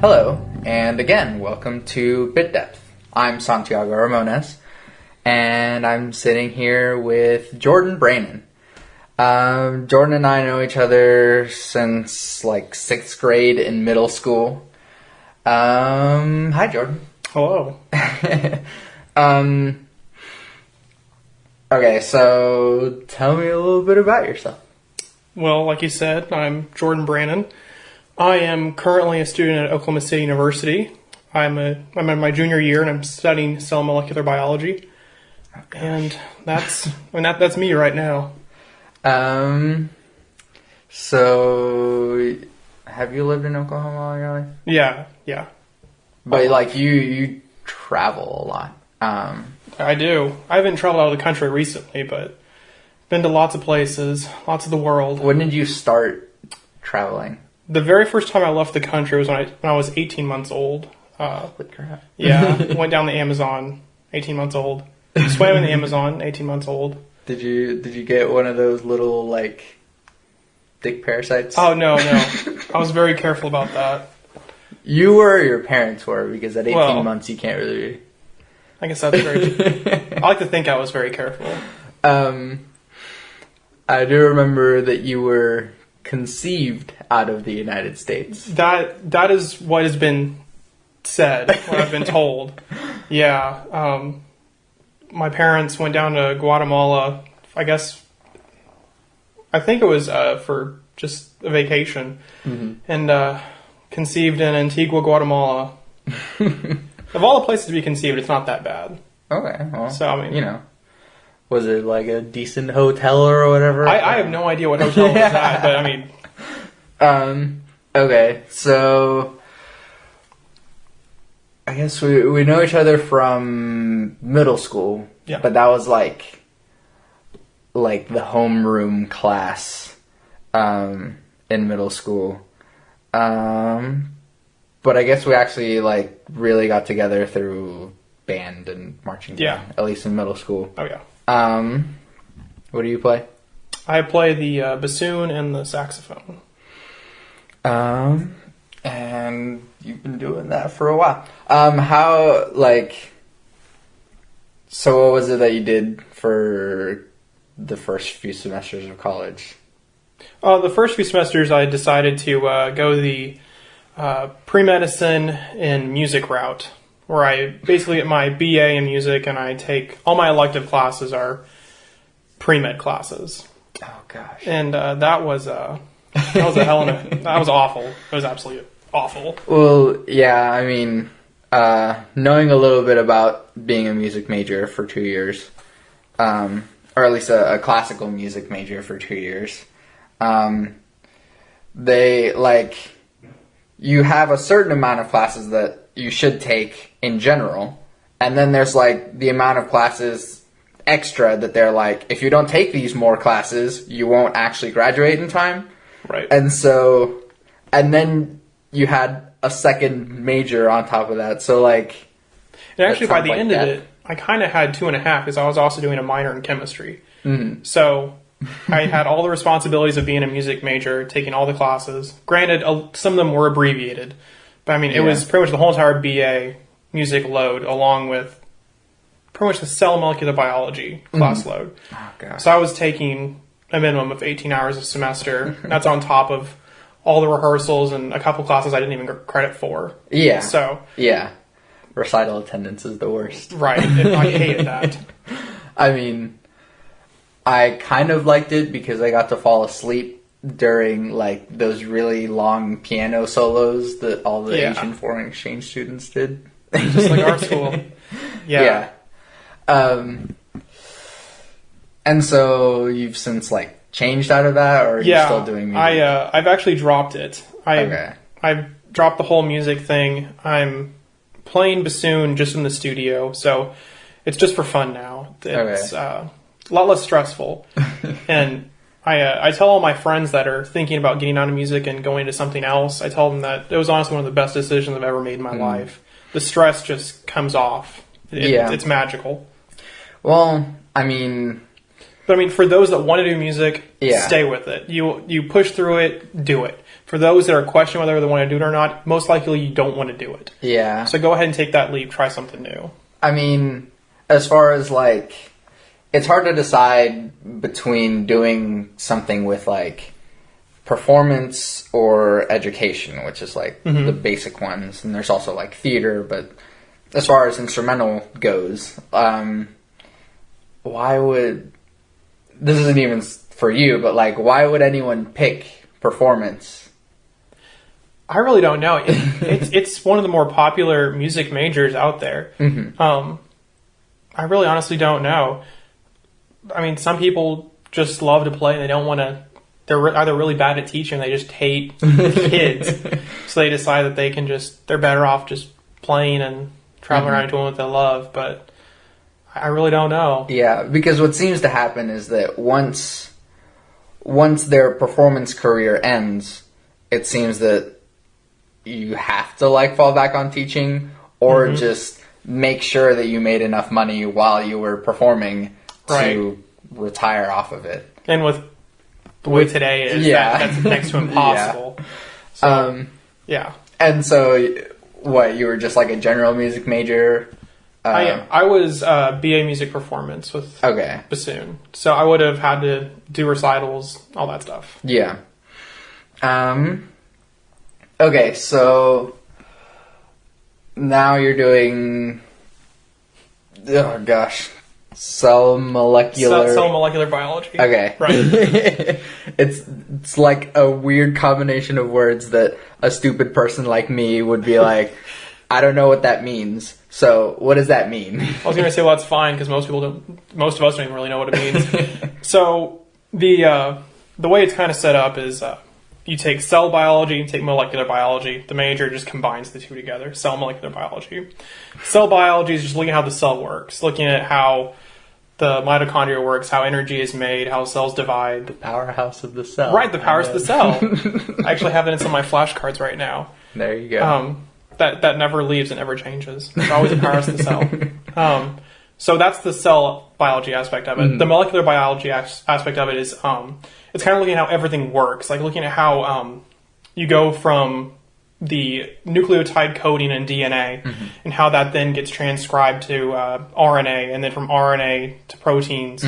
Hello, and again, welcome to Bit Depth. I'm Santiago Ramones, and I'm sitting here with Jordan Brannan. Jordan and I know each other since like 6th grade in middle school. Hi, Jordan. Hello. Okay, so tell me a little bit about yourself. Well, like you said, I'm Jordan Brannan. I am currently a student at Oklahoma City University. I'm in my junior year and I'm studying cell molecular biology. And that's me right now. So have you lived in Oklahoma all your life? Yeah. But like you travel a lot. I do. I haven't traveled out of the country recently, but been to lots of places, lots of the world. When did you start traveling? The very first time I left the country was when I was 18 months old. Holy crap. Yeah, went down the Amazon, 18 months old. Swam in the Amazon, 18 months old. Did you get one of those little like dick parasites? Oh no. I was very careful about that. You were, or your parents were, because at 18 months you can't really. I guess that's very. I like to think I was very careful. I do remember that you were conceived out of the United States. That is what has been said, what I've been told. Yeah. My parents went down to Guatemala, I think it was for just a vacation, and conceived in Antigua, Guatemala. Of all the places to be conceived, it's not that bad. Okay, well, so I mean, was it like a decent hotel or whatever? I have no idea what hotel was that, but I mean... Okay, so... I guess we know each other from middle school. Yeah. But that was like the homeroom class in middle school. But I guess we actually really got together through band and marching band, at least in middle school. Oh yeah. What do you play? I play the bassoon and the saxophone. And you've been doing that for a while. So what was it that you did for the first few semesters of college? The first few semesters I decided to go the pre-medicine and music route, where I basically get my BA in music and I take all my elective classes are pre-med classes. Oh gosh. And that was a hell of a... That was awful. It was absolutely awful. Well, yeah, I mean, knowing a little bit about being a music major for 2 years, or at least a classical music major for 2 years, you have a certain amount of classes that you should take in general, and then there's the amount of classes extra that they're if you don't take these more classes, you won't actually graduate in time. Right. And then you had a second major on top of that. So and actually by the end of it, I kind of had 2.5 because I was also doing a minor in chemistry. Mm-hmm. So I had all the responsibilities of being a music major, taking all the classes. Granted, some of them were abbreviated, but I mean, it was pretty much the whole entire BA music load along with pretty much the cell molecular biology class load. Oh, God. So I was taking a minimum of 18 hours a semester. That's on top of all the rehearsals and a couple classes I didn't even get credit for. Yeah. So. Yeah. Recital attendance is the worst. Right. I hated that. I mean, I kind of liked it because I got to fall asleep during those really long piano solos that all the Asian foreign exchange students did. Just like our school. Yeah. And so you've since changed out of that, or are you still doing music? I've actually dropped it. I've dropped the whole music thing. I'm playing bassoon just in the studio, so it's just for fun now. It's a lot less stressful. And I tell all my friends that are thinking about getting out of music and going to something else, I tell them that it was honestly one of the best decisions I've ever made in my life. The stress just comes off. It's magical. Well, I mean, But I mean, for those that want to do music, Yeah. stay with it. You push through it, do it. For those that are questioning whether they want to do it or not, most likely you don't want to do it. Yeah. So go ahead and take that leap. Try something new. I mean, as far as like, it's hard to decide between doing something with like performance or education, which is like the basic ones. And there's also like theater, but as far as instrumental goes, why would, this isn't even for you, but like, why would anyone pick performance? I really don't know. It's one of the more popular music majors out there. I really honestly don't know. I mean, some people just love to play and they don't want to, they're either really bad at teaching, they just hate kids. So they decide that they're better off just playing and traveling around doing what they love. But I really don't know. Yeah, because what seems to happen is that once their performance career ends, it seems that you have to like fall back on teaching or just make sure that you made enough money while you were performing to retire off of it. And with the way today is, that's next to impossible. So, yeah. And so, what, you were just like a general music major? I was BA Music Performance with bassoon. So I would have had to do recitals, all that stuff. Yeah. Okay, so now you're doing, oh gosh, cell molecular biology. Okay. Right. It's like a weird combination of words that a stupid person like me would be like, I don't know what that means. So what does that mean? I was going to say, well, that's fine because most of us don't even really know what it means. So the way it's kind of set up is you take cell biology and take molecular biology. The major just combines the two together, cell molecular biology. Cell biology is just looking at how the cell works, looking at how the mitochondria works, how energy is made, how cells divide. The powerhouse of the cell. Right, the powerhouse of the cell. I actually have it in some of my flashcards right now. There you go. That never leaves and never changes. It's always the powerhouse of the cell. So that's the cell biology aspect of it. The molecular biology aspect of it is it's kind of looking at how everything works, like looking at how you go from the nucleotide coding in DNA and how that then gets transcribed to RNA, and then from RNA to proteins,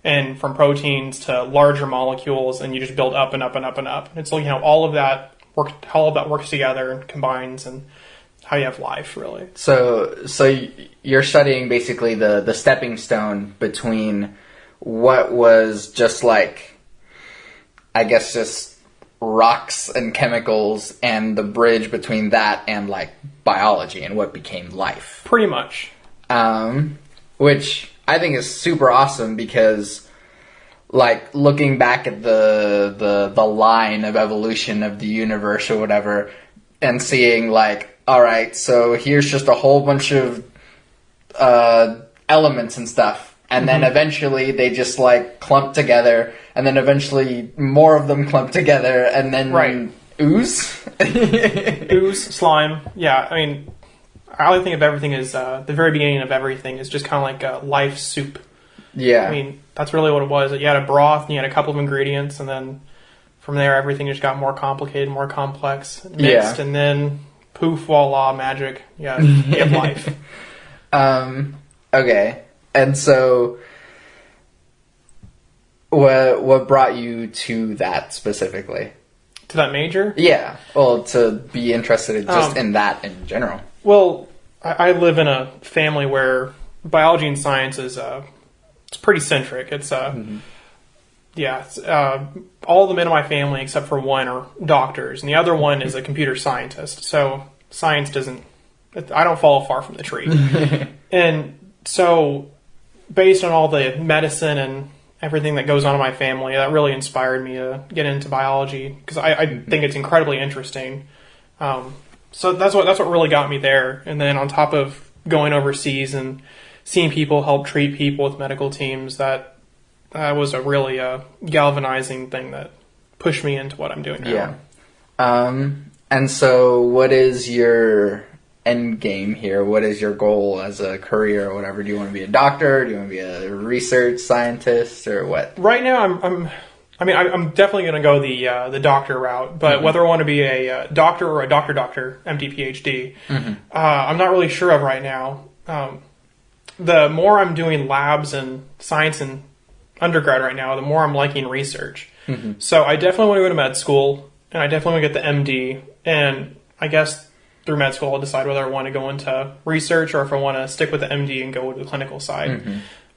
and from proteins to larger molecules, and you just build up and up and up and up. It's looking at how all of that works together and combines, and how you have life, really. So you're studying basically the stepping stone between what was just like, I guess, just rocks and chemicals, and the bridge between that and like biology and what became life. Pretty much. Which I think is super awesome because, like, looking back at the line of evolution of the universe or whatever, and seeing like, all right, so here's just a whole bunch of elements and stuff. And then eventually they just like clump together, and then eventually more of them clump together, and then ooze? Ooze, slime. Yeah, I mean, I only think of everything as the very beginning of everything is just kind of like a life soup. Yeah. I mean, that's really what it was. You had a broth, and you had a couple of ingredients, and then from there everything just got more complicated, more complex, mixed, and then poof, voila, magic. Yeah, you have life. Okay. And so, what brought you to that specifically? To that major? Yeah. Well, to be interested just in that in general. Well, I live in a family where biology and science is it's pretty centric. It's it's, all the men in my family except for one are doctors, and the other one is a computer scientist. So science I don't fall far from the tree. And so, based on all the medicine and everything that goes on in my family, that really inspired me to get into biology because I think it's incredibly interesting. So that's what really got me there. And then on top of going overseas and seeing people help treat people with medical teams, that was a really galvanizing thing that pushed me into what I'm doing now. Yeah. And so, what is your end game here? What is your goal as a career or whatever? Do you want to be a doctor? Do you want to be a research scientist or what? Right now, I'm definitely going to go the doctor route, but whether I want to be a doctor or a doctor, MD, PhD, I'm not really sure of right now. The more I'm doing labs and science and undergrad right now, the more I'm liking research. So I definitely want to go to med school, and I definitely want to get the MD, and I guess through med school I'll decide whether I want to go into research or if I want to stick with the MD and go with the clinical side.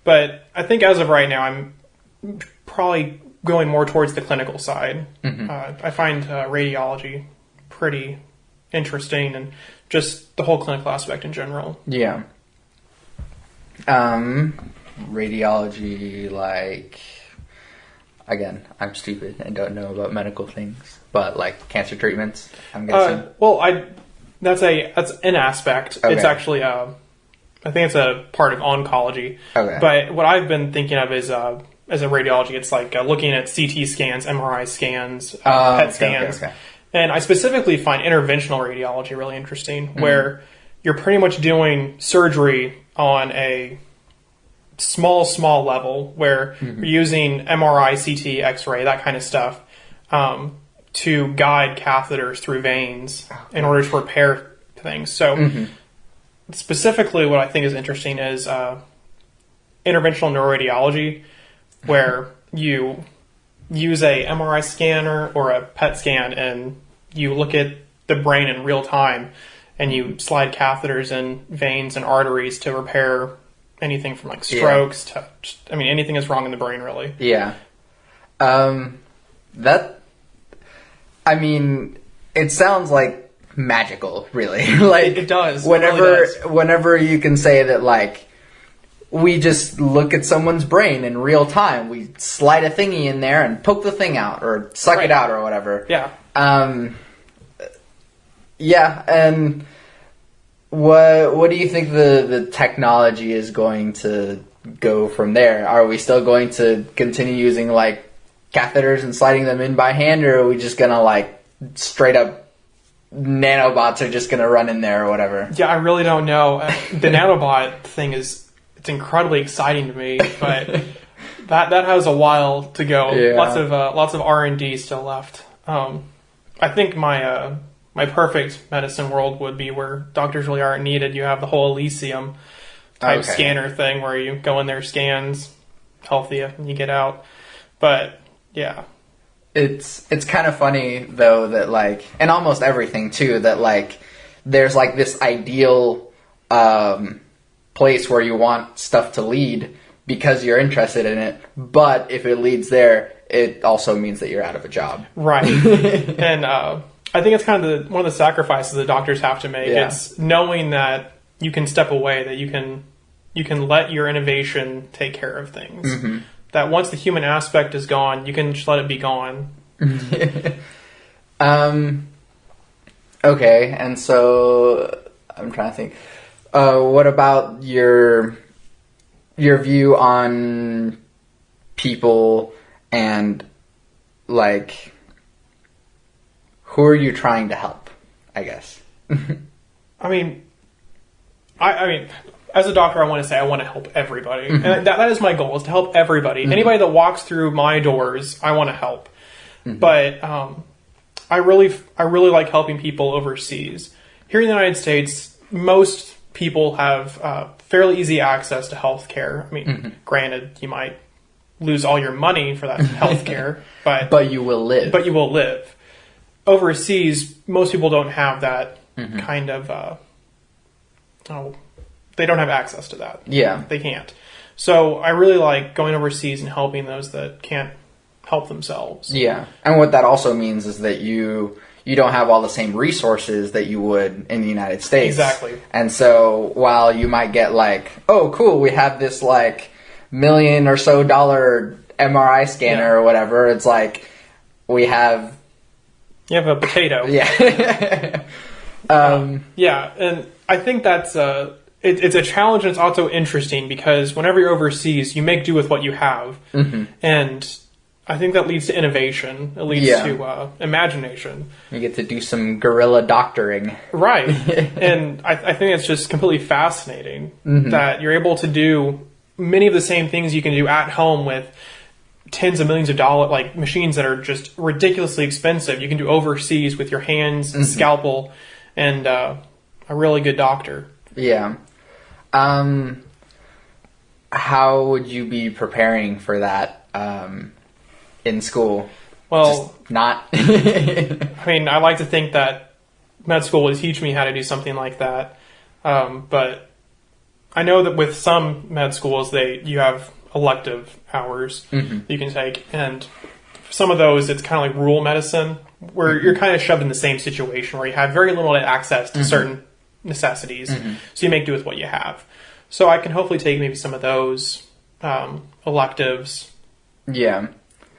But I think as of right now, I'm probably going more towards the clinical side. I find radiology pretty interesting, and just the whole clinical aspect in general. Yeah. Radiology, like, again, I'm stupid and don't know about medical things, but like cancer treatments, I'm guessing. That's an aspect. Okay. It's actually, I think it's a part of oncology. Okay. But what I've been thinking of is, as a radiology, it's like looking at CT scans, MRI scans, PET scans. Okay. And I specifically find interventional radiology really interesting, where you're pretty much doing surgery on a small level, where you're using MRI, CT, X-ray, that kind of stuff, to guide catheters through veins in order to repair things. So specifically what I think is interesting is interventional neuroradiology, where you use a MRI scanner or a PET scan and you look at the brain in real time and you slide catheters in veins and arteries to repair anything from like strokes to, anything that's wrong in the brain, really. Yeah. It sounds like magical, really. Like it does. Whenever you can say that, like, we just look at someone's brain in real time. We slide a thingy in there and poke the thing out or suck it out or whatever. Yeah. Yeah, and what do you think the technology is going to go from there? Are we still going to continue using like catheters and sliding them in by hand, or are we just gonna like straight up nanobots are just gonna run in there or whatever? Yeah, I really don't know. The nanobot thing it's incredibly exciting to me, but that has a while to go. Yeah. Lots of R&D still left. I think my perfect medicine world would be where doctors really aren't needed. You have the whole Elysium type scanner thing where you go in there, scans, healthy, and you get out. But yeah, it's kind of funny though that like, and almost everything too, that like there's like this ideal place where you want stuff to lead because you're interested in it, but if it leads there, it also means that you're out of a job. Right. And I think it's kind of one of the sacrifices that doctors have to make. Yeah. It's knowing that you can step away, that you can let your innovation take care of things. That once the human aspect is gone, you can just let it be gone. Okay, and so I'm trying to think. What about your view on people and like who are you trying to help, I guess? I mean, as a doctor, I want to say I want to help everybody. And that is my goal, is to help everybody. Anybody that walks through my doors, I want to help. But I really like helping people overseas. Here in the United States, most people have fairly easy access to health care. I mean, granted, you might lose all your money for that health care, but you will live. But you will live. Overseas, most people don't have that kind of, they don't have access to that. Yeah. They can't. So I really like going overseas and helping those that can't help themselves. Yeah. And what that also means is that you don't have all the same resources that you would in the United States. Exactly. And so while you might get like, oh, cool, we have this like $1 million or so MRI scanner or whatever, it's like we have... You have a potato. Yeah. Yeah, and I think that's it's a challenge, and it's also interesting because whenever you're overseas, you make do with what you have. And I think that leads to innovation. It leads to imagination. You get to do some guerrilla doctoring. Right. And I think it's just completely fascinating that you're able to do many of the same things you can do at home with tens of millions of dollars, like machines that are just ridiculously expensive. You can do overseas with your hands, scalpel, and a really good doctor. Yeah. How would you be preparing for that in school? Well, just not. I mean, I like to think that med school would teach me how to do something like that. But I know that with some med schools, you have elective hours you can take, and some of those it's kind of like rural medicine, where you're kind of shoved in the same situation where you have very little access to certain necessities, so you make do with what you have. So I can hopefully take maybe some of those electives. Yeah,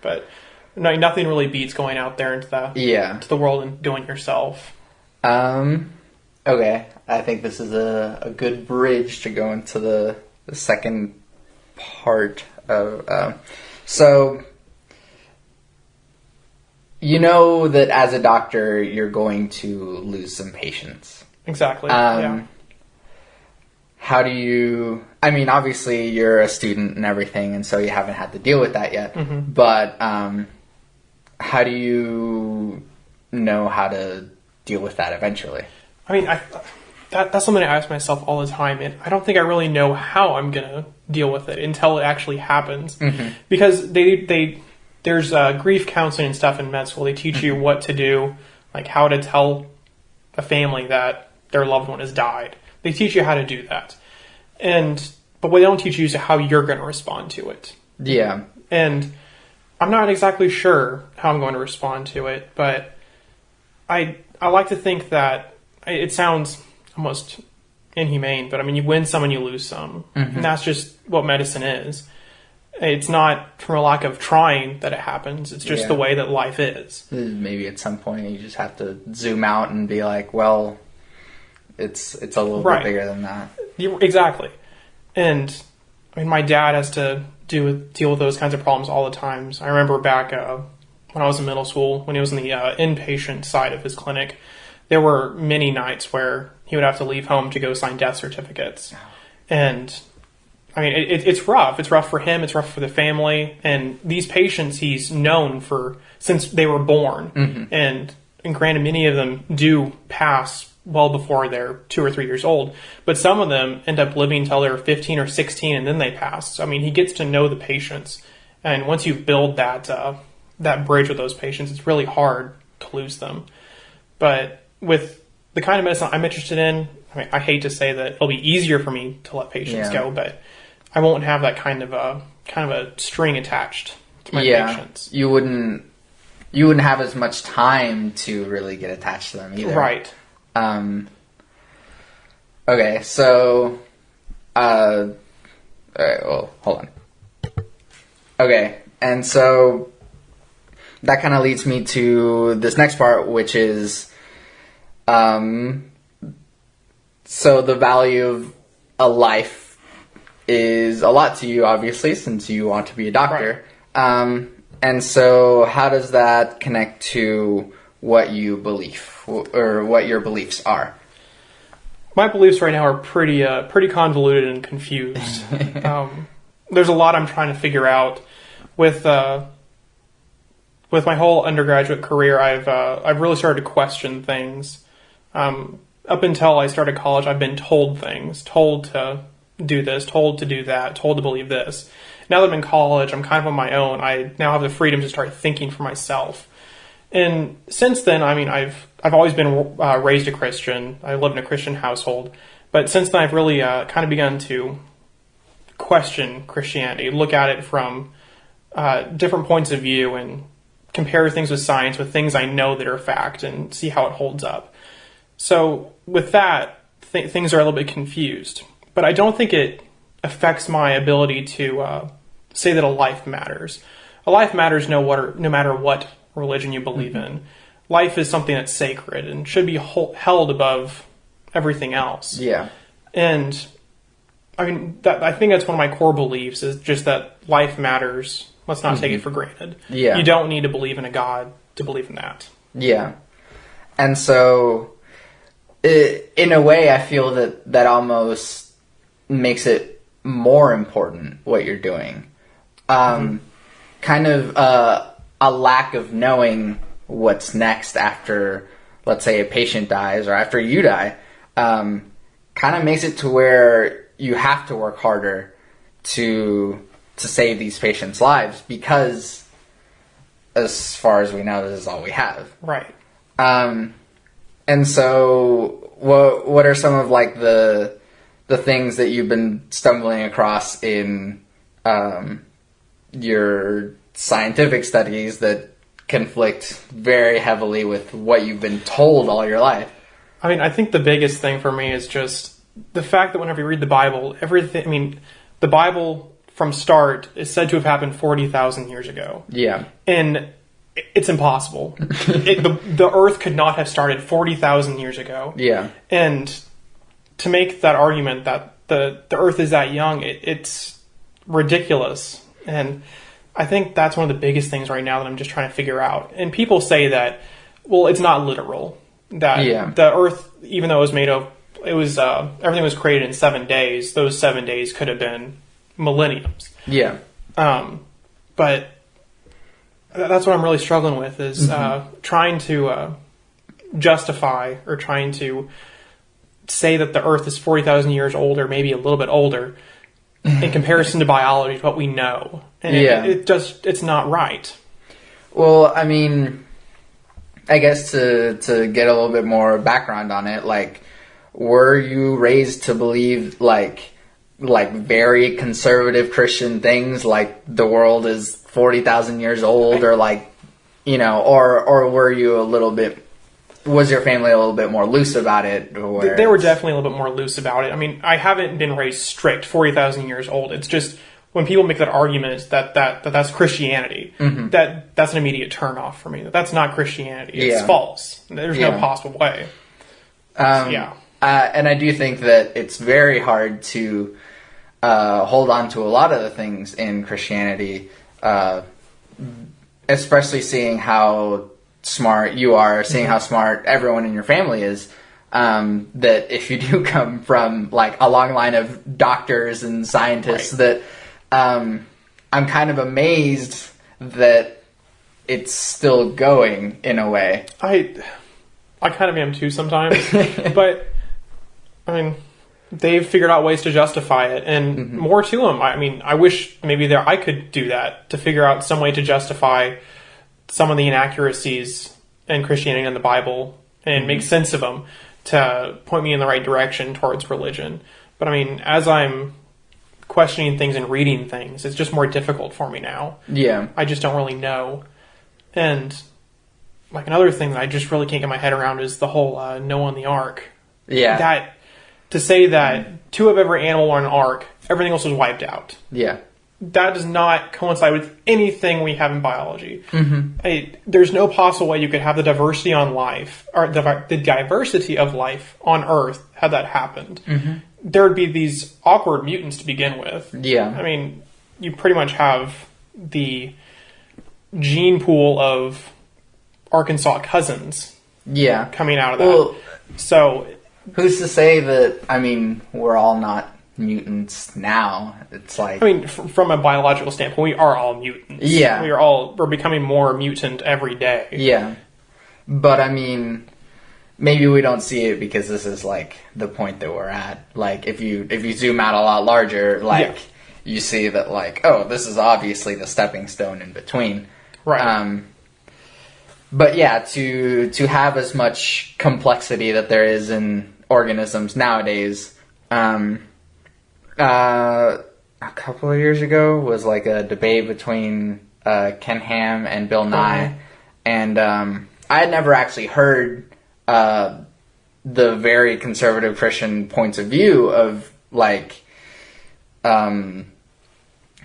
but nothing really beats going out there into the world and doing it yourself. Okay, I think this is a good bridge to go into the second part of so you know that as a doctor you're going to lose some patients. Exactly. How do you, I mean, obviously you're a student and everything, and so you haven't had to deal with that yet, but how do you know how to deal with that eventually? I mean, that's something I ask myself all the time, and I don't think I really know how I'm going to deal with it until it actually happens. Because there's grief counseling and stuff in med school. They teach you what to do, like how to tell a family that their loved one has died. They teach you how to do that. But what they don't teach you is how you're going to respond to it. Yeah. And I'm not exactly sure how I'm going to respond to it, but I like to think that it sounds almost inhumane, but I mean, you win some and you lose some. And that's just what medicine is. It's not from a lack of trying that it happens. It's just the way that life is. Maybe at some point you just have to zoom out and be like, well, it's a little bit bigger than that. Exactly. And I mean, my dad has to deal with those kinds of problems all the times. I remember back when I was in middle school, when he was in the inpatient side of his clinic, there were many nights where he would have to leave home to go sign death certificates. And I mean, it's rough. It's rough for him. It's rough for the family. And these patients he's known for since they were born. And granted, many of them do pass well before they're 2 or 3 years old, but some of them end up living until they're 15 or 16 and then they pass. So, I mean, he gets to know the patients, and once you build that bridge with those patients, it's really hard to lose them. But with the kind of medicine I'm interested in, I mean, I hate to say that it'll be easier for me to let patients go, but I won't have that kind of a string attached to my patients. You wouldn't have as much time to really get attached to them either. Right. Okay, so, alright, well, hold on. Okay, and so that kind of leads me to this next part, which is, so the value of a life is a lot to you, obviously, since you want to be a doctor. Right. And so how does that connect to what you believe, or what your beliefs are? My beliefs right now are pretty convoluted and confused. There's a lot I'm trying to figure out. With my whole undergraduate career, I've really started to question things. Up until I started college, I've been told things, told to do this, told to do that, told to believe this. Now that I'm in college, I'm kind of on my own. I now have the freedom to start thinking for myself. And since then, I mean, I've always been raised a Christian. I live in a Christian household. But since then, I've really kind of begun to question Christianity, look at it from different points of view, and compare things with science, with things I know that are fact, and see how it holds up. So with that, things are a little bit confused. But I don't think it affects my ability to say that a life matters. A life matters no matter what religion you believe in. Life is something that's sacred and should be held above everything else. Yeah. And I mean, I think that's one of my core beliefs, is just that life matters Let's not take it for granted. Yeah. You don't need to believe in a God to believe in that. Yeah. And so, in a way, I feel that almost makes it more important what you're doing. Kind of a lack of knowing what's next after, let's say, a patient dies or after you die, kind of makes it to where you have to work harder to save these patients' lives because, as far as we know, this is all we have. Right. And so, what are some of like the things that you've been stumbling across in your scientific studies that conflict very heavily with what you've been told all your life? I mean, I think the biggest thing for me is just the fact that whenever you read the Bible, everything. I mean, the Bible from start is said to have happened 40,000 years ago. Yeah, and it's impossible. The Earth could not have started 40,000 years ago. Yeah, and to make that argument that the Earth is that young, it's ridiculous. And I think that's one of the biggest things right now that I'm just trying to figure out. And people say that, well, it's not literal. That the Earth, even though it was everything was created in 7 days. Those 7 days could have been millenniums. Yeah. But that's what I'm really struggling with is trying to justify or trying to say that the Earth is 40,000 years old or maybe a little bit older in comparison to biology, what we know. And it's not right. Well, I mean, I guess to get a little bit more background on it, like, were you raised to believe like very conservative Christian things, like the world is 40,000 years old, or like, or were you a little bit? Was your family a little bit more loose about it? They were definitely a little bit more loose about it. I mean, I haven't been raised strict 40,000 years old. It's just when people make that argument that's Christianity, that's an immediate turnoff for me. That's not Christianity. It's false. There's no possible way. And I do think that it's very hard to hold on to a lot of the things in Christianity, especially seeing how smart you are, seeing how smart everyone in your family is. That if you do come from like a long line of doctors and scientists, that I'm kind of amazed that it's still going in a way. I kind of am too sometimes, but I mean, they've figured out ways to justify it, and more to them. I mean, I wish maybe I could do that to figure out some way to justify some of the inaccuracies in Christianity and the Bible and make sense of them to point me in the right direction towards religion. But I mean, as I'm questioning things and reading things, it's just more difficult for me now. Yeah. I just don't really know. And like another thing that I just really can't get my head around is the whole Noah and the Ark. Yeah. That to say that 2 of every animal on an ark, everything else was wiped out. Yeah. That does not coincide with anything we have in biology. There's no possible way you could have the diversity on life, or the diversity of life on Earth had that happened. There would be these awkward mutants to begin with. Yeah. I mean, you pretty much have the gene pool of Arkansas cousins coming out of that. Well, so who's to say that, I mean, we're all not mutants now? It's like, I mean, from a biological standpoint, we are all mutants. Yeah. We're becoming more mutant every day. Yeah. But I mean, maybe we don't see it because this is like the point that we're at. Like if you zoom out a lot larger, like you see that like, oh, this is obviously the stepping stone in between. Right. But yeah, to have as much complexity that there is in organisms nowadays, a couple of years ago was like a debate between Ken Ham and Bill Nye, and I had never actually heard the very conservative Christian points of view of like, well,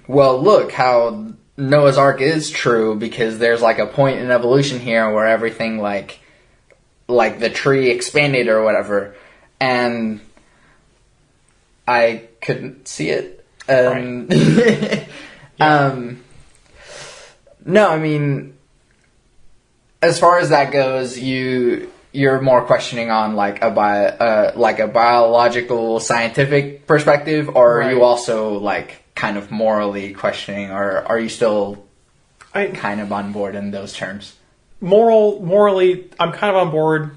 look how Noah's Ark is true because there's like a point in evolution here where everything like the tree expanded or whatever, and I couldn't see it. Right. No, I mean, as far as that goes, you're more questioning on like a biological scientific perspective, or are you also like kind of morally questioning, or are you still kind of on board in those terms? Morally, I'm kind of on board.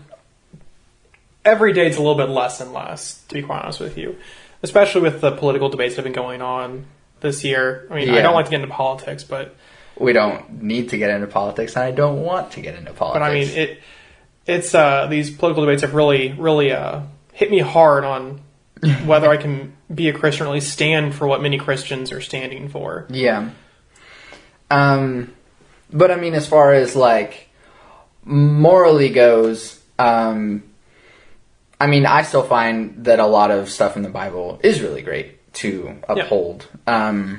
Every day it's a little bit less and less, to be quite honest with you, especially with the political debates that have been going on this year. I mean, I don't like to get into politics, but we don't need to get into politics, and I don't want to get into politics. But I mean, it's these political debates have really hit me hard on whether I can be a Christian or at least stand for what many Christians are standing for. Yeah. But I mean, as far as like morally goes, I mean, I still find that a lot of stuff in the Bible is really great to uphold. Yeah.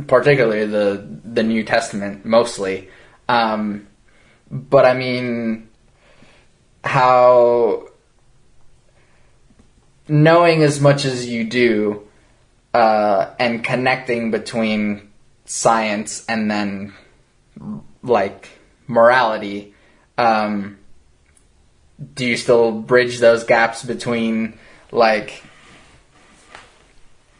Particularly the New Testament, mostly. But I mean, how knowing as much as you do, and connecting between science and then like morality, do you still bridge those gaps between like,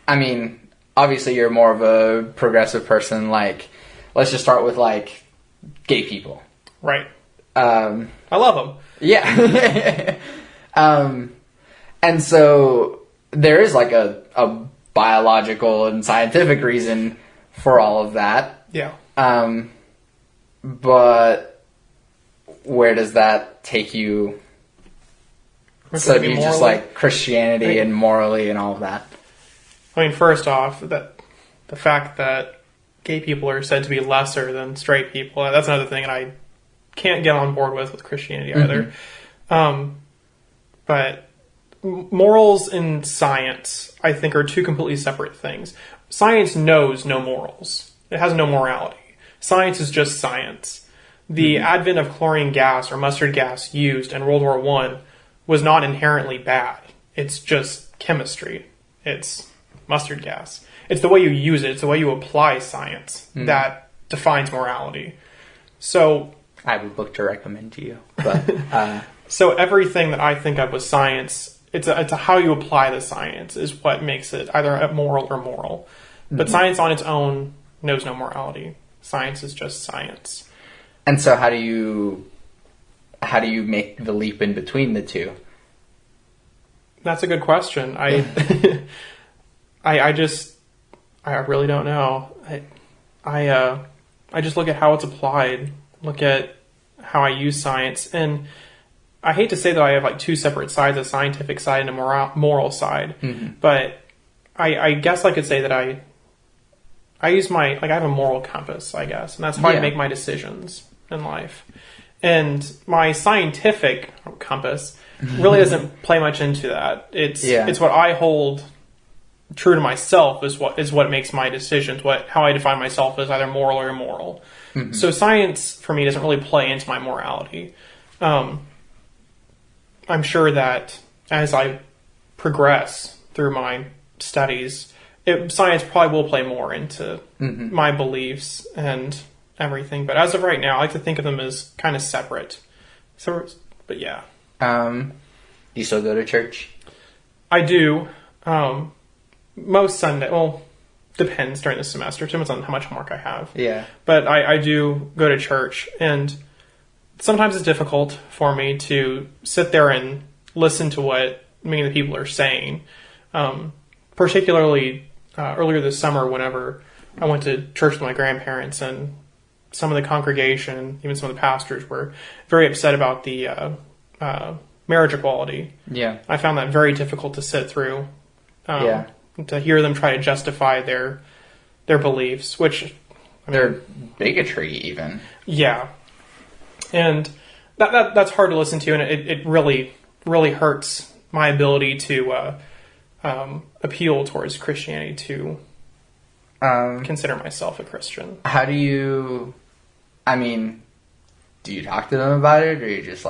I mean, obviously you're more of a progressive person, like, let's just start with like gay people. Right. I love them. Yeah. And so there is like a biological and scientific reason for all of that. Yeah. But where does that take you? So do you just like Christianity and morally and all of that? I mean, first off, that the fact that gay people are said to be lesser than straight people, that's another thing that I can't get on board with Christianity either. But morals and science, I think, are two completely separate things. Science knows no morals. It has no morality. Science is just science. The advent of chlorine gas or mustard gas used in World War I was not inherently bad. It's just chemistry. It's mustard gas. It's the way you use it. It's the way you apply science that defines morality. So I have a book to recommend to you. But so everything that I think of with science, it's a how you apply the science is what makes it either immoral or moral. But science on its own knows no morality. Science is just science. And so how do you make the leap in between the two? That's a good question. I really don't know. I just look at how it's applied, look at how I use science, and I hate to say that I have like two separate sides, a scientific side and a moral side, but I guess I could say that I use I have a moral compass, I guess, and that's how I make my decisions in life. And my scientific compass really doesn't play much into that. It's what I hold true to myself is what makes my decisions, how I define myself as either moral or immoral. So science for me doesn't really play into my morality. I'm sure that as I progress through my studies, science probably will play more into my beliefs and everything. But as of right now, I like to think of them as kind of separate. So, but yeah. Do you still go to church? I do. Most Sunday, well, depends during the semester. Depends on how much homework I have. Yeah. But I do go to church, and sometimes it's difficult for me to sit there and listen to what many of the people are saying. Particularly earlier this summer, whenever I went to church with my grandparents, and some of the congregation, even some of the pastors, were very upset about the marriage equality. Yeah. I found that very difficult to sit through. To hear them try to justify their beliefs, which their bigotry even. Yeah. And that's hard to listen to, and it really, really hurts my ability to appeal towards Christianity, to consider myself a Christian. How do you, do you talk to them about it, or you just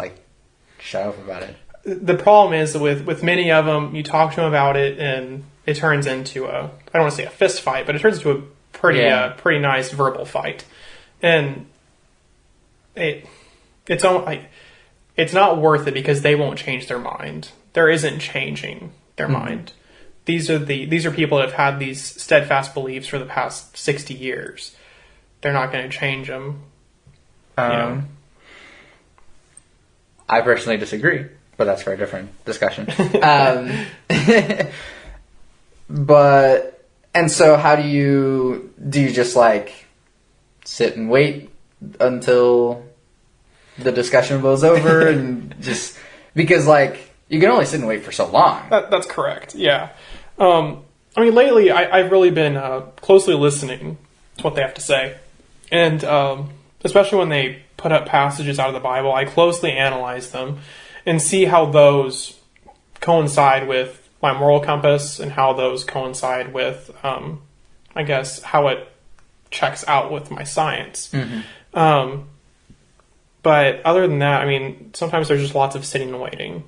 shut up about it? The problem is that with many of them, you talk to them about it, and it turns into I don't want to say a fist fight, but it turns into a pretty nice verbal fight. And it's not worth it because they won't change their mind. There isn't changing their mind. These are people that have had these steadfast beliefs for the past 60 years. They're not going to change them. I personally disagree, but that's for a different discussion. And so how do you just like sit and wait until the discussion blows over and just, because like you can only sit and wait for so long. That's correct. Yeah. I mean, lately I've really been closely listening to what they have to say. And especially when they put up passages out of the Bible, I closely analyze them and see how those coincide with my moral compass and how those coincide with, I guess, how it checks out with my science. But other than that, I mean, sometimes there's just lots of sitting and waiting.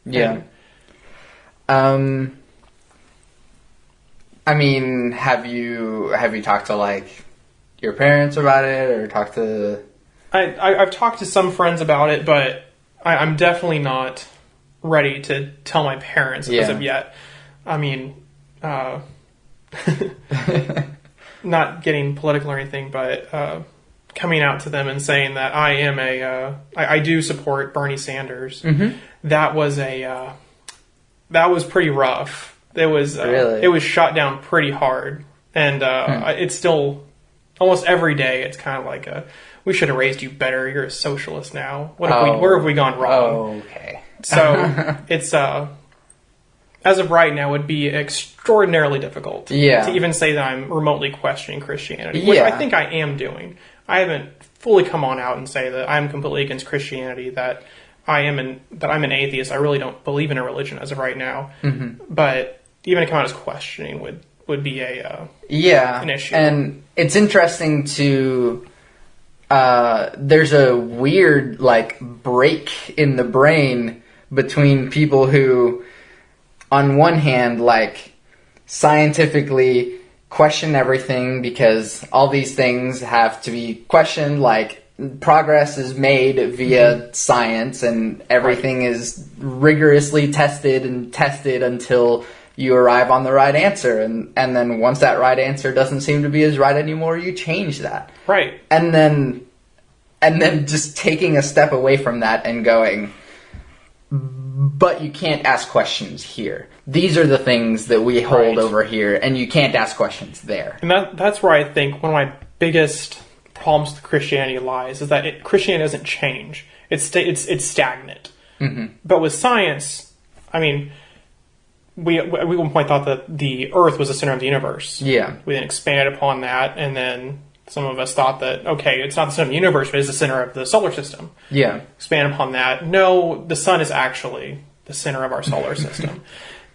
Yeah. I mean, have you talked to like your parents about it, or talked to? I've talked to some friends about it, but I'm definitely not ready to tell my parents as of yet. I mean, not getting political or anything, but coming out to them and saying that I am I do support Bernie Sanders. That was pretty rough. It was really? It was shot down pretty hard, and it's still almost every day. It's kind of like we should have raised you better. You're a socialist now. Where have we gone wrong? Oh, okay. So it's as of right now, would be extraordinarily difficult to even say that I'm remotely questioning Christianity, which I think I am doing. I haven't fully come on out and say that I'm completely against Christianity, that I'm an atheist. I really don't believe in a religion as of right now. But even to come out as questioning would be an issue. And it's interesting to there's a weird like break in the brain between people who, on one hand, like scientifically question everything because all these things have to be questioned, like progress is made via science and everything is rigorously tested until you arrive on the right answer, and then once that right answer doesn't seem to be as right anymore, you change that. Right. And then just taking a step away from that and going, but you can't ask questions here. These are the things that we hold over here, and you can't ask questions there. And that's where I think one of my biggest problems with Christianity lies, is that Christianity doesn't change. It's stagnant. But with science, I mean, we at one point thought that the Earth was the center of the universe. Yeah. We then expanded upon that, and then some of us thought that, okay, it's not the center of the universe, but it's the center of the solar system. Yeah. Expand upon that. No, the sun is actually the center of our solar system.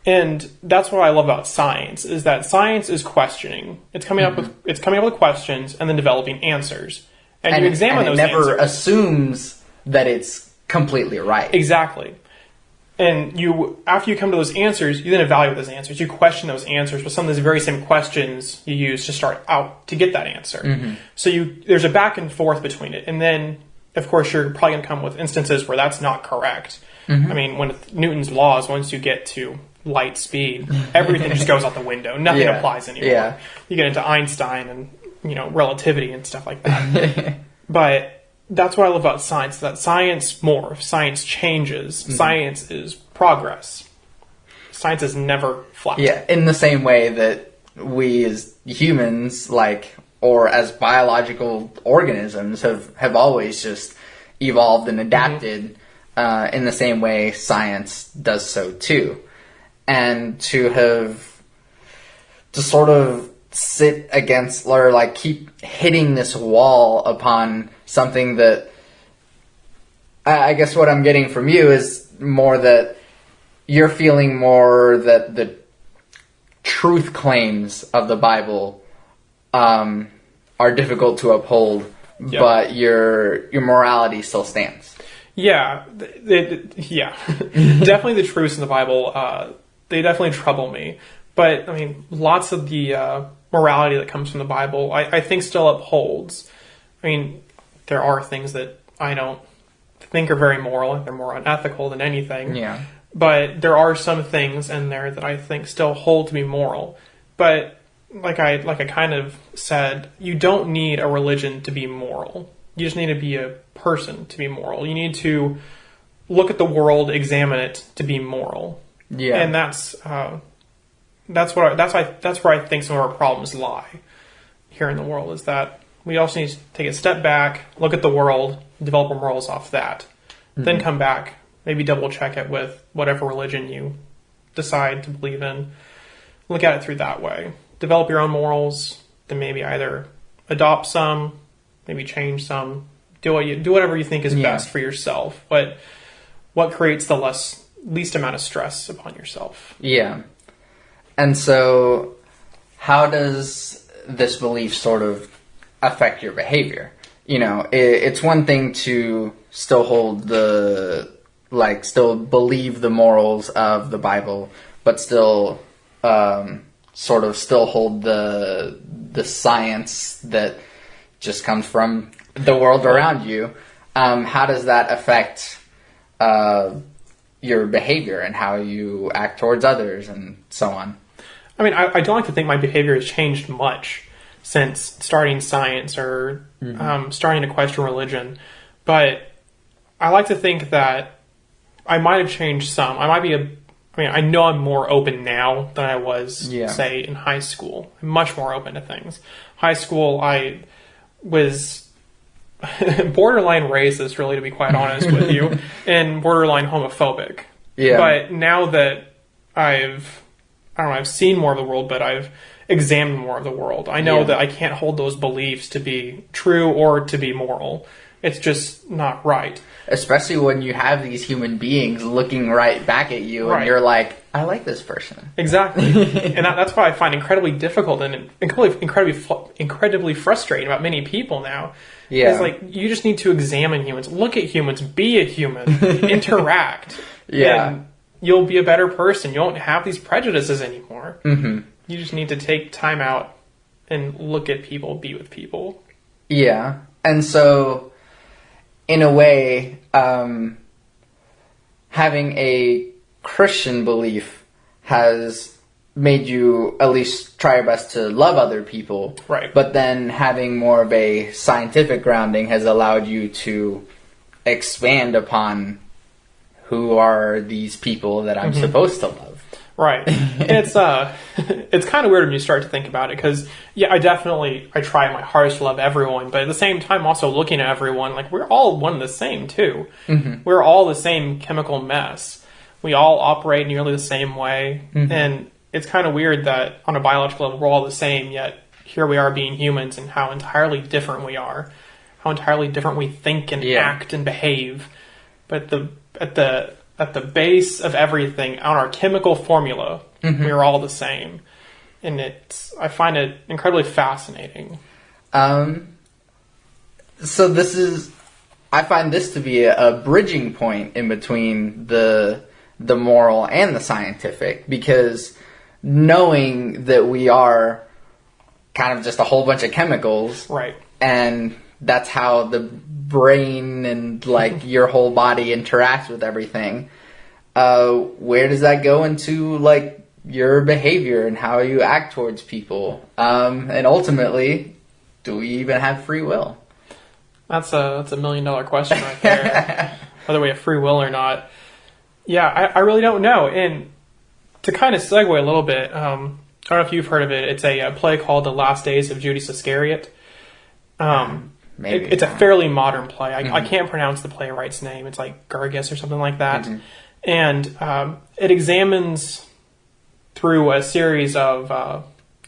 And that's what I love about science, is that science is questioning. It's coming up with questions and then developing answers. And you examine those answers. It never assumes that it's completely right. Exactly. And after you come to those answers, you then evaluate those answers. You question those answers with some of those very same questions you use to start out to get that answer. So there's a back and forth between it. And then, of course, you're probably going to come with instances where that's not correct. I mean, with Newton's laws, once you get to light speed, everything just goes out the window. Nothing applies anymore. You get into Einstein and relativity and stuff like that. But that's what I love about science, that science morphs, science changes, science is progress. Science is never flat. Yeah, in the same way that we as humans, or as biological organisms, have always just evolved and adapted in the same way science does so too. And to sort of sit against, or keep hitting this wall upon something that, I guess what I'm getting from you is more that you're feeling more that the truth claims of the Bible are difficult to uphold, but your morality still stands. Yeah, definitely the truths in the Bible, they definitely trouble me. But, I mean, lots of the morality that comes from the Bible, I think still upholds. I mean, there are things that I don't think are very moral. They're more unethical than anything. Yeah. But there are some things in there that I think still hold to be moral. But like I kind of said, you don't need a religion to be moral. You just need to be a person to be moral. You need to look at the world, examine it to be moral. Yeah. And that's where I think some of our problems lie here in the world, is that we also need to take a step back, look at the world, develop our morals off that. Then come back, maybe double check it with whatever religion you decide to believe in. Look at it through that way. Develop your own morals, then maybe either adopt some, maybe change some, do whatever you think is best for yourself. But what creates the least amount of stress upon yourself. Yeah. And so how does this belief sort of affect your behavior? You know, it's one thing to still hold still believe the morals of the Bible, but still sort of still hold the science that just comes from the world around you. How does that affect your behavior and how you act towards others and so on? I mean, I don't like to think my behavior has changed much since starting science or starting to question religion, but I like to think that I might have changed some. I know I'm more open now than I was, say, in high school. I'm much more open to things. High school, I was borderline racist, really, to be quite honest with you, and borderline homophobic. Yeah. But now that I've seen more of the world, but I've examined more of the world, I know that I can't hold those beliefs to be true or to be moral. It's just not right. Especially when you have these human beings looking right back at you and you're like, I like this person. Exactly. And that's what I find incredibly difficult and incredibly frustrating about many people now. Yeah. It's like, you just need to examine humans. Look at humans. Be a human. Interact. And you'll be a better person. You won't have these prejudices anymore. Mm-hmm. You just need to take time out and look at people, be with people. Yeah. And so, in a way, having a Christian belief has made you at least try your best to love other people. Right. But then having more of a scientific grounding has allowed you to expand upon who are these people that I'm supposed to love. Right. It's kind of weird when you start to think about it, because I try my hardest to love everyone, but at the same time also looking at everyone like we're all one and the same too. Mm-hmm. We're all the same chemical mess. We all operate nearly the same way, and it's kind of weird that on a biological level we're all the same, yet here we are being humans, and how entirely different we are, how entirely different we think and act and behave. But at the base of everything, on our chemical formula, we're all the same. And I find it incredibly fascinating. So I find this to be a bridging point in between the moral and the scientific, because knowing that we are kind of just a whole bunch of chemicals. Right. And that's how the brain and your whole body interacts with everything. Where does that go into your behavior and how you act towards people? And ultimately, do we even have free will? That's a $1 million question right there. Whether we have free will or not. Yeah, I really don't know. And to kind of segue a little bit, I don't know if you've heard of it. It's a play called The Last Days of Judas Iscariot. Maybe. It's a fairly modern play. I can't pronounce the playwright's name. It's like Gargis or something like that. And it examines through a series of...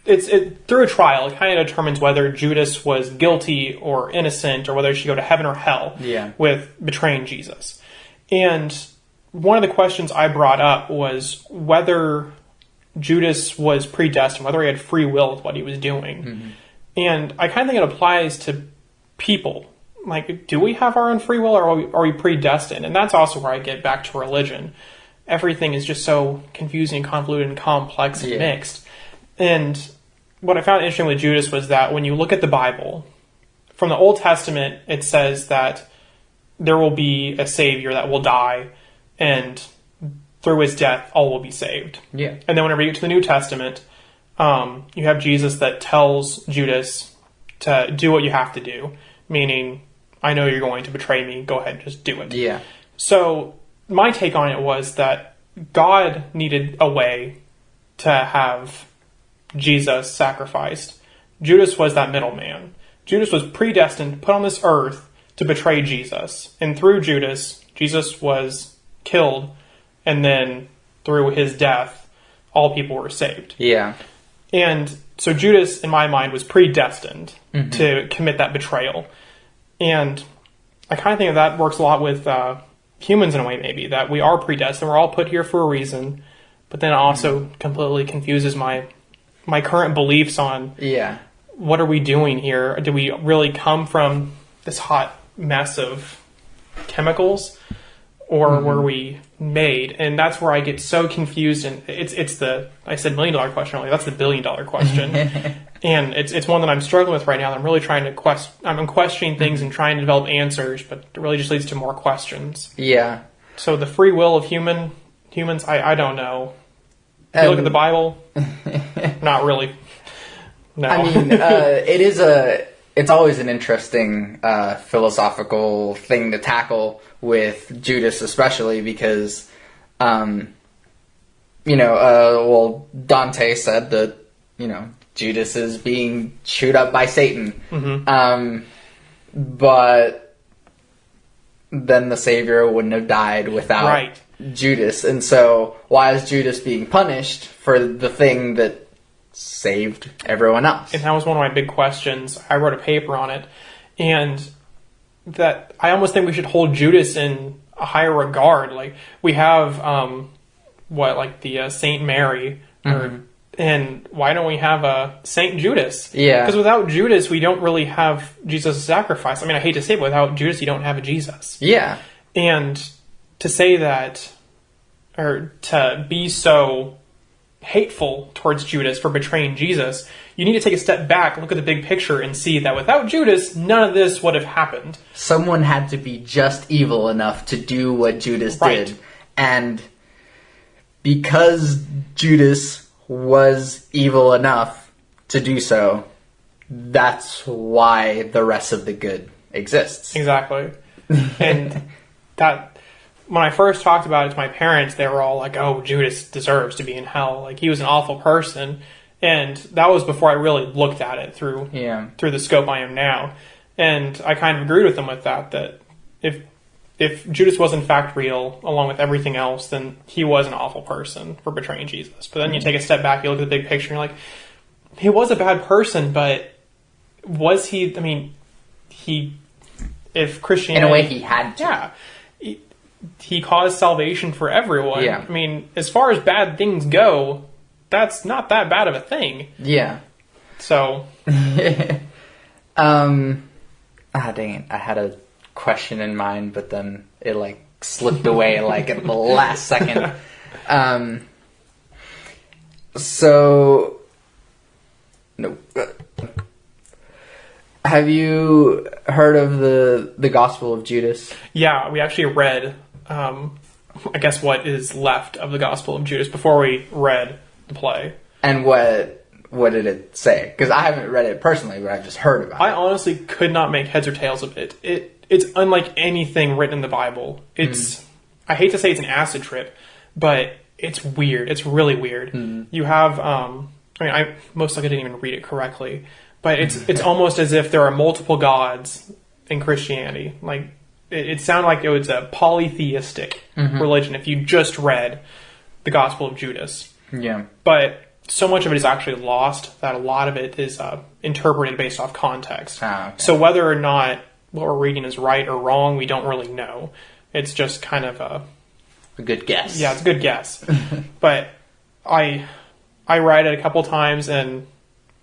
through a trial, it kind of determines whether Judas was guilty or innocent, or whether he should go to heaven or hell with betraying Jesus. And one of the questions I brought up was whether Judas was predestined, whether he had free will with what he was doing. And I kind of think it applies to people. Do we have our own free will, or are we predestined? And that's also where I get back to religion. Everything is just so confusing, convoluted, and complex and mixed. And what I found interesting with Judas was that when you look at the Bible, from the Old Testament, it says that there will be a savior that will die, and through his death, all will be saved. Yeah. And then whenever you get to the New Testament, you have Jesus that tells Judas to do what you have to do, meaning, I know you're going to betray me, go ahead and just do it. Yeah. So my take on it was that God needed a way to have Jesus sacrificed. Judas was that middleman. Judas was predestined, put on this earth to betray Jesus. And through Judas, Jesus was killed, and then through his death, all people were saved. Yeah. And so Judas, in my mind, was predestined to commit that betrayal. And I kind of think that works a lot with humans in a way, maybe, that we are predestined. We're all put here for a reason. But then it also completely confuses my current beliefs on what are we doing here? Do we really come from this hot mess of chemicals? Or were we made? And that's where I get so confused. And it's the, I said $1 million question earlier, that's the $1 billion question. And it's one that I'm struggling with right now. I'm really trying to I'm questioning things and trying to develop answers, but it really just leads to more questions. Yeah. So the free will of humans, I don't know. If you look at the Bible, not really. No. I mean, it's always an interesting philosophical thing to tackle with Judas, especially because, Dante said that, Judas is being chewed up by Satan. But then the Savior wouldn't have died without Judas. And so why is Judas being punished for the thing that saved everyone else? And that was one of my big questions. I wrote a paper on it, and that I almost think we should hold Judas in a higher regard. Like we have the Saint Mary, and why don't we have a Saint Judas? Yeah, because without Judas, we don't really have Jesus' sacrifice. I mean, I hate to say it, but without Judas, you don't have a Jesus. Yeah, and to say that, or to be so hateful towards Judas for betraying Jesus, you need to take a step back, look at the big picture, and see that without Judas, none of this would have happened. Someone had to be just evil enough to do what Judas did. And because Judas was evil enough to do so, that's why the rest of the good exists. Exactly. And that... When I first talked about it to my parents, they were all like, oh, Judas deserves to be in hell. Like, he was an awful person. And that was before I really looked at it through the scope I am now. And I kind of agreed with them with that if Judas was in fact real, along with everything else, then he was an awful person for betraying Jesus. But then you take a step back, you look at the big picture, and you're like, he was a bad person, but was he, I mean, if Christianity... In a way, he had to. Yeah. He caused salvation for everyone. Yeah. I mean, as far as bad things go, that's not that bad of a thing. Yeah. So. Dang it. I had a question in mind, but then it, slipped away, at the last second. Have you heard of the Gospel of Judas? Yeah, we actually read, I guess, what is left of the Gospel of Judas before we read the play. And what did it say? Because I haven't read it personally, but I've just heard about it. I honestly could not make heads or tails of it. It's unlike anything written in the Bible. It's I hate to say it's an acid trip, but it's weird. It's really weird. You have, I most likely didn't even read it correctly, but it's almost as if there are multiple gods in Christianity. Like, it sounded like it was a polytheistic religion if you just read the Gospel of Judas. Yeah. But so much of it is actually lost that a lot of it is interpreted based off context. Okay. So whether or not what we're reading is right or wrong, we don't really know. It's just kind of a good guess. Yeah, it's a good guess. But I read it a couple times and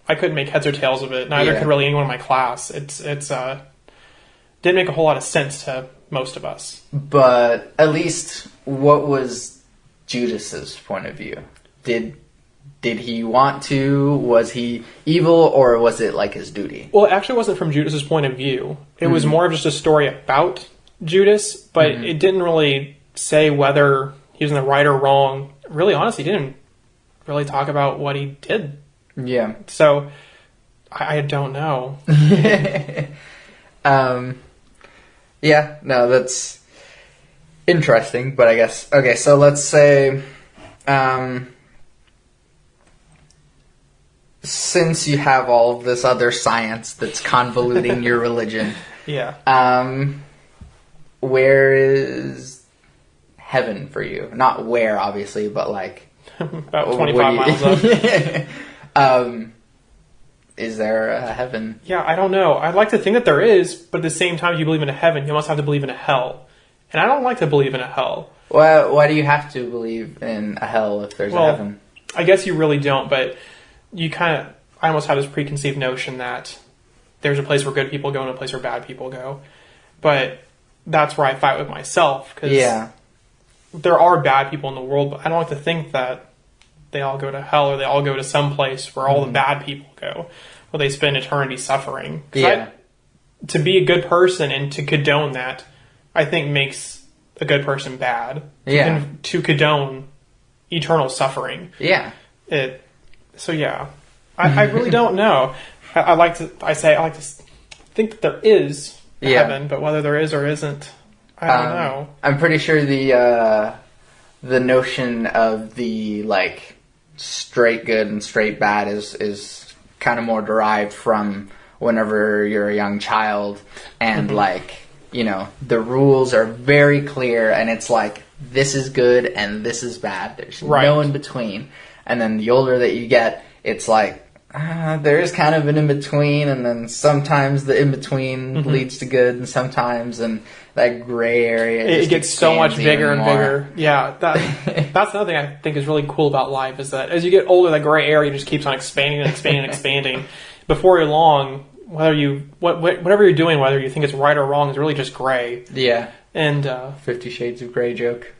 I couldn't make heads or tails of it. Neither could really anyone in my class. It's didn't make a whole lot of sense to most of us. But at least, what was Judas's point of view? Did he want to? Was he evil, or was it his duty? Well, it actually wasn't from Judas's point of view. It was more of just a story about Judas, but it didn't really say whether he was in the right or wrong. Really, honestly, he didn't really talk about what he did. Yeah. So, I don't know. Yeah, no, that's interesting, but I guess, okay, so let's say, since you have all of this other science that's convoluting your religion, where is heaven for you? Not where, obviously, but like... About 25 miles up. Is there a heaven? Yeah, I don't know. I'd like to think that there is, but at the same time, if you believe in a heaven, you must have to believe in a hell. And I don't like to believe in a hell. Well, why do you have to believe in a hell if there's a heaven? I guess you really don't, but I almost have this preconceived notion that there's a place where good people go and a place where bad people go. But that's where I fight with myself, because there are bad people in the world, but I don't like to think that they all go to hell or they all go to some place where all the bad people go, where they spend eternity suffering. To be a good person and to condone that, I think makes a good person bad. And to condone eternal suffering. Yeah. I really don't know. I like to think that there is a heaven, but whether there is or isn't, I don't know. I'm pretty sure the notion of the like straight good and straight bad is kind of more derived from whenever you're a young child, and like, you know, the rules are very clear, and it's like, this is good and this is bad. There's no in between. And then the older that you get, it's like, there is kind of an in-between, and then sometimes the in-between leads to good, and sometimes, and that gray area it gets so much bigger and bigger. Yeah, that's another thing I think is really cool about life, is that as you get older, that gray area just keeps on expanding and expanding and expanding. Before you're long, whatever you're doing, whether you think it's right or wrong, is really just gray. Yeah. And 50 Shades of Grey joke.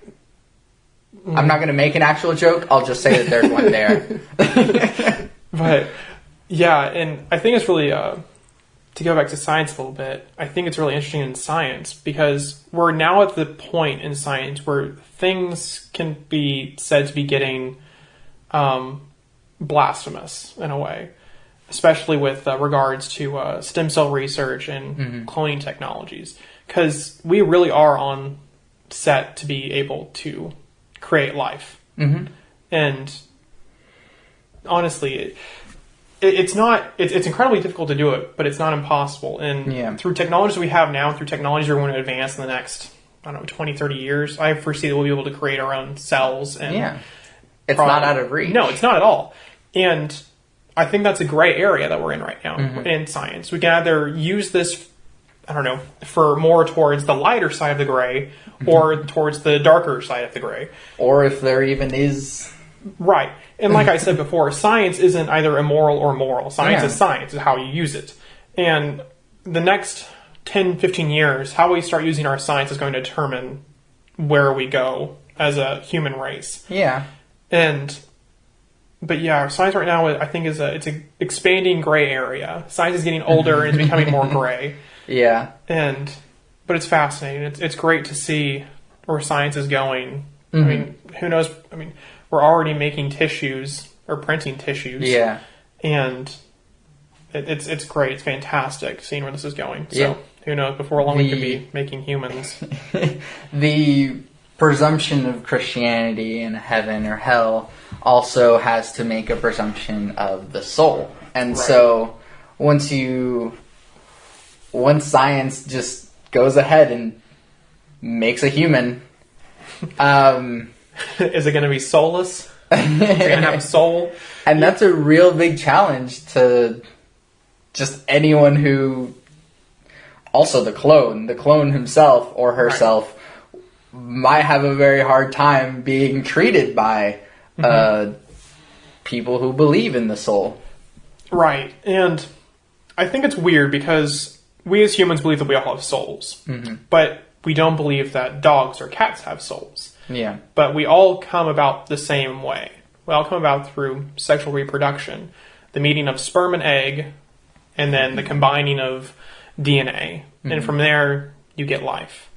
I'm not going to make an actual joke. I'll just say that there's one there. But yeah, and I think it's really to go back to science a little bit. I think it's really interesting in science because we're now at the point in science where things can be said to be getting blasphemous in a way, especially with regards to stem cell research and cloning technologies, because we really are on set to be able to create life. And honestly, it's incredibly difficult to do it, but it's not impossible. And through technologies we have now, through technologies we're going to advance in the next, 20, 30 years, I foresee that we'll be able to create our own cells. And it's not out of reach. No, it's not at all. And I think that's a gray area that we're in right now in science. We can either use this, for more towards the lighter side of the gray, or towards the darker side of the gray. Or if there even is... Right. And like I said before, science isn't either immoral or moral. Science is science, is how you use it. And the next 10, 15 years, how we start using our science is going to determine where we go as a human race. Yeah. But yeah, science right now, I think, it's an expanding gray area. Science is getting older and it's becoming more gray. Yeah. But it's fascinating. It's great to see where science is going. I mean, who knows? I mean, we're already making tissues or printing tissues. Yeah. And it's great. It's fantastic seeing where this is going. So who knows? Before long, we could be making humans. The presumption of Christianity in heaven or hell also has to make a presumption of the soul. And so once science just goes ahead and makes a human, is it going to be soulless? Is it going to have a soul? And that's a real big challenge to just anyone who... Also the clone himself or herself might have a very hard time being treated by people who believe in the soul. Right. And I think it's weird because we as humans believe that we all have souls. But we don't believe that dogs or cats have souls. Yeah. But we all come about the same way. We all come about through sexual reproduction. The meeting of sperm and egg, and then the combining of DNA. And from there, you get life.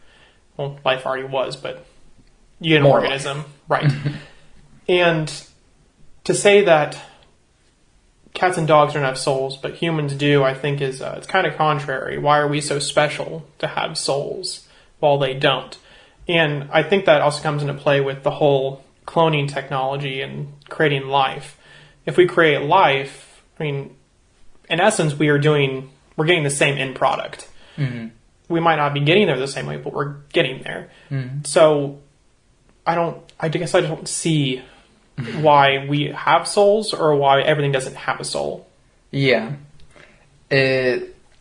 well, life already was, but you get an organism, right? And to say that cats and dogs don't have souls, but humans do, I think is it's kind of contrary. Why are we so special to have souls while they don't? And I think that also comes into play with the whole cloning technology and creating life. If we create life, I mean, in essence, we're getting the same end product. Mm-hmm. We might not be getting there the same way, but we're getting there. Mm-hmm. So I guess I don't see why we have souls or why everything doesn't have a soul. Yeah.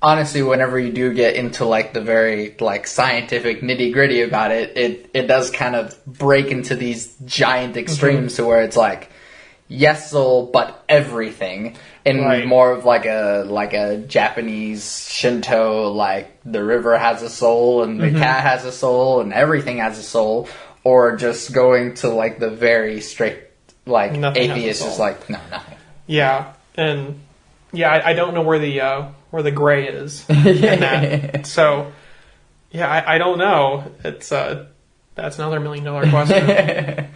Honestly, whenever you do get into like the very like scientific nitty gritty about it, it does kind of break into these giant extremes to where it's like, yes, soul, but everything. And more of like a Japanese Shinto, like the river has a soul and the cat has a soul and everything has a soul. Or just going to like the very strict, like nothing atheist is like, no, nothing. Yeah, and I don't know where the gray is in that. So yeah, I don't know. It's that's another $1 million question.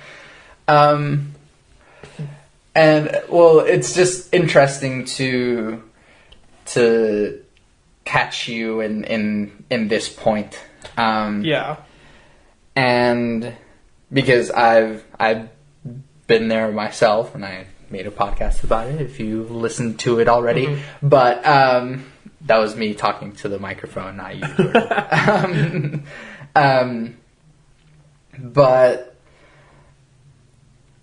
And well, it's just interesting to catch you in this point. Yeah. And because I've been there myself, and I made a podcast about it, if you listened to it already. Mm-hmm. But that was me talking to the microphone, not you. But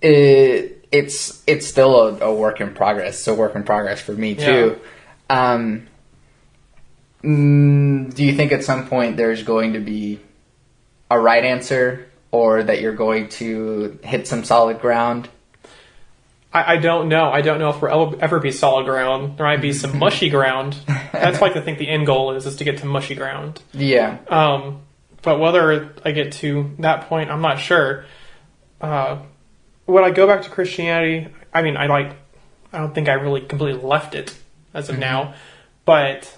it's still a work in progress. It's a work in progress for me too. Yeah. Do you think at some point there's going to be a right answer, or that you're going to hit some solid ground? I don't know. I don't know if we'll ever be solid ground. There might be some mushy ground. That's like I think the end goal is to get to mushy ground. Yeah. But whether I get to that point, I'm not sure. Would I go back to Christianity? I mean, I don't think I really completely left it as of now. But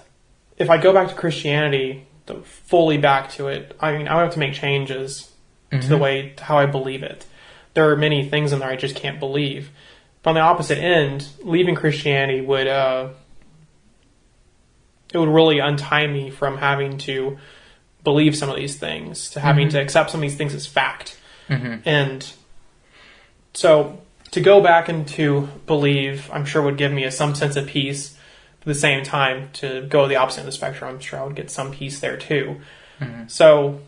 if I go back to Christianity, fully back to it, I mean, I would have to make changes to the way, how I believe it. There are many things in there I just can't believe. But on the opposite end, leaving Christianity would really untie me from having to believe some of these things, to having to accept some of these things as fact. And so to go back and to believe, I'm sure would give me some sense of peace. At the same time, to go the opposite of the spectrum, I'm sure I would get some peace there too. So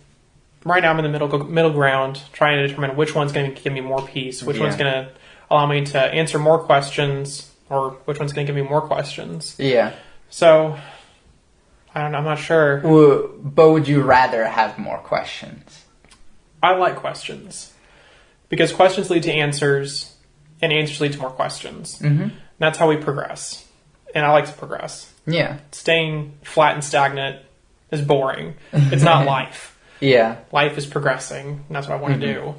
right now I'm in the middle ground, trying to determine which one's going to give me more peace, which one's going to allow me to answer more questions, or which one's going to give me more questions. Yeah. So I don't know. I'm not sure. But would you rather have more questions? I like questions because questions lead to answers, and answers lead to more questions. And that's how we progress. And I like to progress. Yeah. Staying flat and stagnant is boring. It's not life. Yeah. Life is progressing, and that's what I want to do.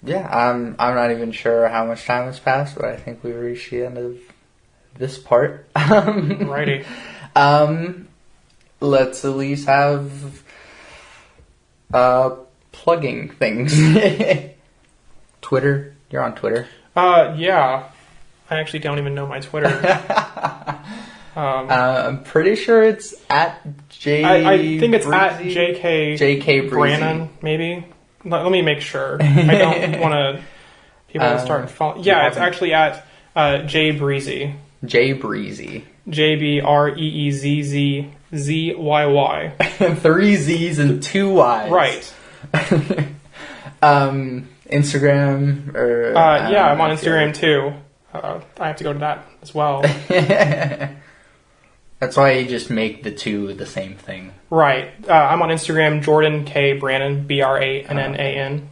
Yeah, I'm not even sure how much time has passed, but I think we've reached the end of this part. Righty. Let's at least have plugging things. Twitter. You're on Twitter. Yeah. I actually don't even know my Twitter. I'm pretty sure it's at J. I think it's Breezy? at JK Brannan, maybe. Let me make sure. I don't want people to start following. Yeah, it's actually at J Breezy. J Breezy. JBREEZZZYY. 3 Z's and 2 Y's. Right. Instagram or yeah, I'm on Instagram too. I have to go to that as well. That's why you just make the two the same thing. Right. I'm on Instagram, Jordan K. Brannan, Brannan.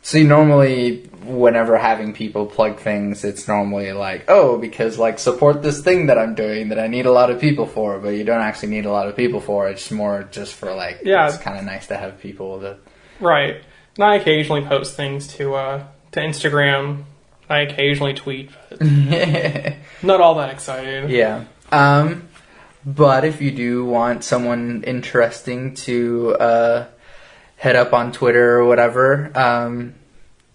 See, normally, whenever having people plug things, it's normally like, oh, because, like, support this thing that I'm doing that I need a lot of people for, but you don't actually need a lot of people for. It's more just for, like, it's kind of nice to have people to... Right. And I occasionally post things to Instagram. I occasionally tweet, but not all that excited. Yeah. But if you do want someone interesting to head up on Twitter or whatever,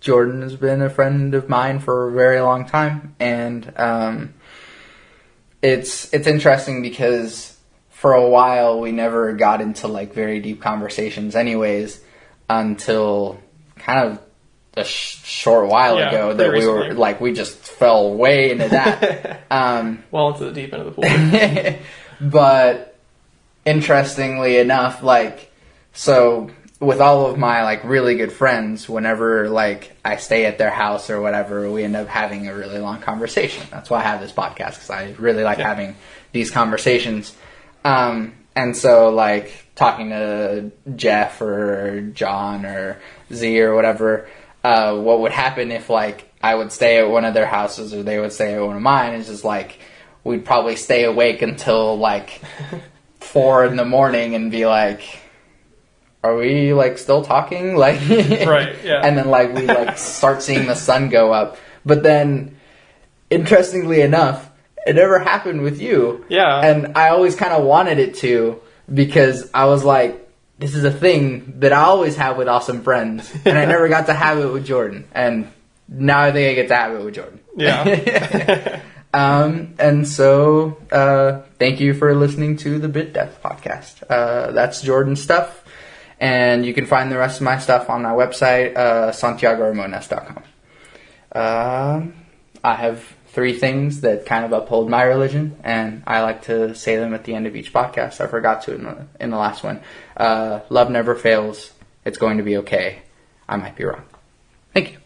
Jordan has been a friend of mine for a very long time, and it's interesting because for a while we never got into like very deep conversations anyways until kind of a short while ago that we were like, we just fell way into that. Well into the deep end of the pool. But interestingly enough, like, so with all of my like really good friends, whenever like I stay at their house or whatever, we end up having a really long conversation. That's why I have this podcast, because I really like having these conversations. And so like talking to Jeff or John or Z or whatever, what would happen if like I would stay at one of their houses or they would stay at one of mine is just like we'd probably stay awake until like 4 a.m. and be like, are we like still talking? Like, right, yeah. And then like we like start seeing the sun go up. But then, interestingly enough, it never happened with you. Yeah. And I always kind of wanted it to, because I was like, this is a thing that I always have with awesome friends, and I never got to have it with Jordan. And now I think I get to have it with Jordan. Yeah. And so, thank you for listening to the Bit Depth podcast. That's Jordan's stuff. And you can find the rest of my stuff on my website, santiagoramones.com. I have 3 things that kind of uphold my religion, and I like to say them at the end of each podcast. I forgot to in the last one. Love never fails. It's going to be okay. I might be wrong. Thank you.